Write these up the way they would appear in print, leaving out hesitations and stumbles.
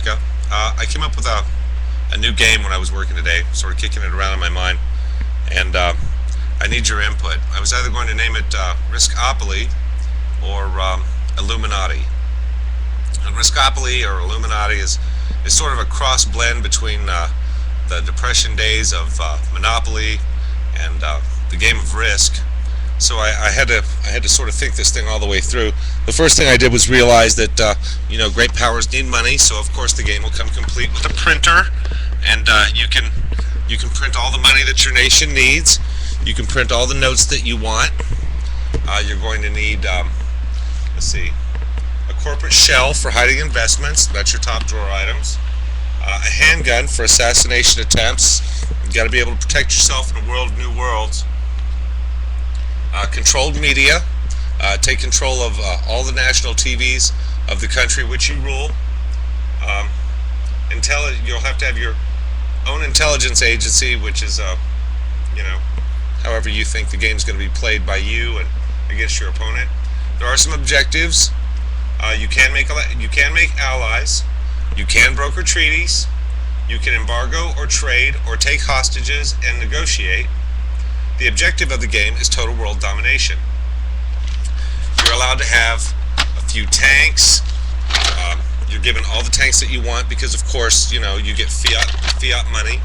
America. I came up with a new game when I was working today, sort of kicking it around in my mind, and I need your input. I was either going to name it Riskopoly or Illuminati. And Riskopoly or Illuminati is sort of a cross blend between the Depression days of Monopoly and the game of Risk. So I had to sort of think this thing all the way through. The first thing I did was realize that great powers need money, so of course the game will come complete with a printer, and you can print all the money that your nation needs. You can print all the notes that you want. You're going to need let's see, a corporate shell for hiding investments. That's your top drawer items. A handgun for assassination attempts. You've got to be able to protect yourself in a world of new worlds. Controlled media. Take control of all the national TVs of the country which you rule. You'll have to have your own intelligence agency, which is, however you think the game's going to be played by you and against your opponent. There are some objectives. You can make allies. You can broker treaties. You can embargo or trade or take hostages and negotiate. The objective of the game is total world domination. You're allowed to have a few tanks. You're given all the tanks that you want because, of course, you get fiat money,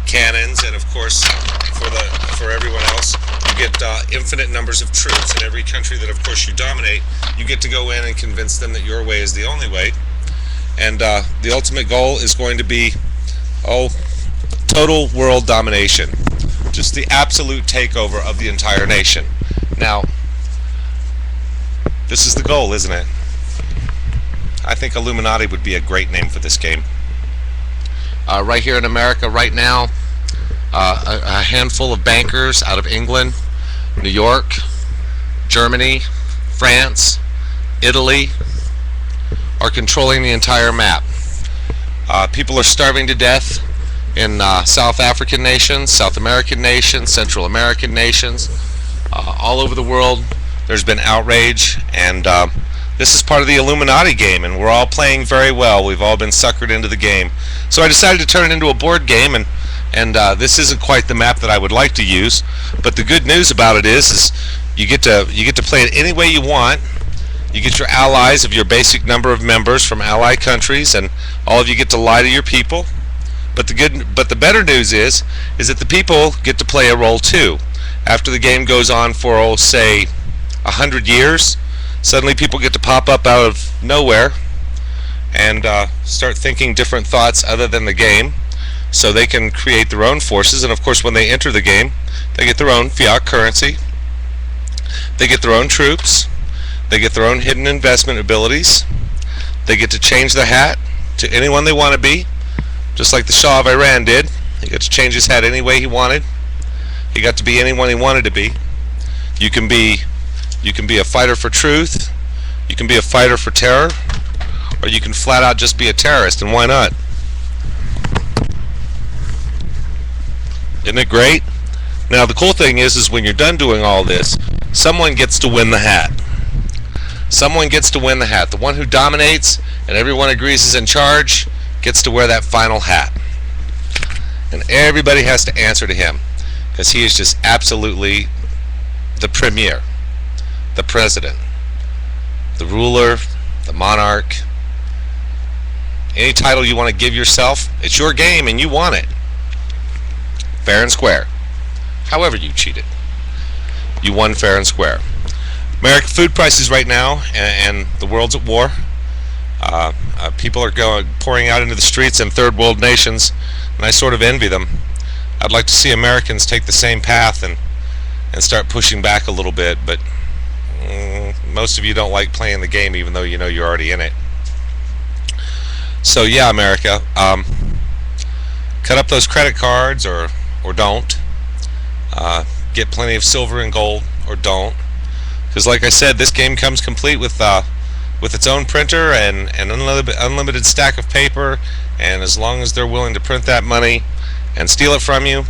cannons, and of course, for everyone else, you get infinite numbers of troops in every country that, of course, you dominate. You get to go in and convince them that your way is the only way. And the ultimate goal is going to be, total world domination. Just the absolute takeover of the entire nation. Now, this is the goal, isn't it? I think Illuminati would be a great name for this game. Right here in America right now, a handful of bankers out of England, New York, Germany, France, Italy are controlling the entire map. People are starving to death in South African nations, South American nations, Central American nations, all over the world. There's been outrage, and this is part of the Illuminati game, and we're all playing very well. We've all been suckered into the game. So I decided to turn it into a board game, and this isn't quite the map that I would like to use, but the good news about it is you get to play it any way you want. You get your allies of your basic number of members from ally countries, and all of you get to lie to your people. But the better news is that the people get to play a role too. After the game goes on for, say, 100 years, suddenly people get to pop up out of nowhere and start thinking different thoughts other than the game, so they can create their own forces. And of course, when they enter the game, they get their own fiat currency, they get their own troops, they get their own hidden investment abilities, they get to change the hat to anyone they want to be, just like the Shah of Iran did. He got to change his hat any way he wanted. He got to be anyone he wanted to be. You can be a fighter for truth, you can be a fighter for terror, or you can flat out just be a terrorist, and why not? Isn't it great? Now the cool thing is when you're done doing all this, someone gets to win the hat. Someone gets to win the hat. The one who dominates and everyone agrees is in charge gets to wear that final hat. And everybody has to answer to him, because he is just absolutely the premier, the president, the ruler, the monarch. Any title you want to give yourself, it's your game and you want it. Fair and square. However you cheated, you won fair and square. American food prices right now, and the world's at war. People are pouring out into the streets in third world nations, and I sort of envy them. I'd like to see Americans take the same path and start pushing back a little bit, but most of you don't like playing the game, even though you know you're already in it. So yeah, America, cut up those credit cards or don't. Get plenty of silver and gold or don't. Because like I said, this game comes complete with its own printer and an unlimited stack of paper, and as long as they're willing to print that money and steal it from you,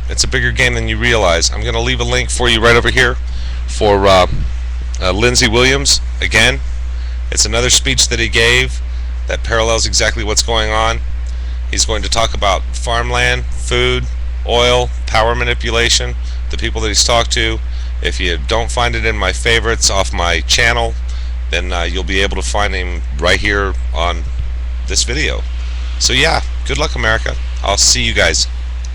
it's a bigger game than you realize. I'm going to leave a link for you right over here for Lindsey Williams. Again, it's another speech that he gave that parallels exactly what's going on. He's going to talk about farmland, food, oil, power manipulation, the people that he's talked to. If you don't find it in my favorites off my channel, then you'll be able to find him right here on this video. So yeah, good luck, America. I'll see you guys.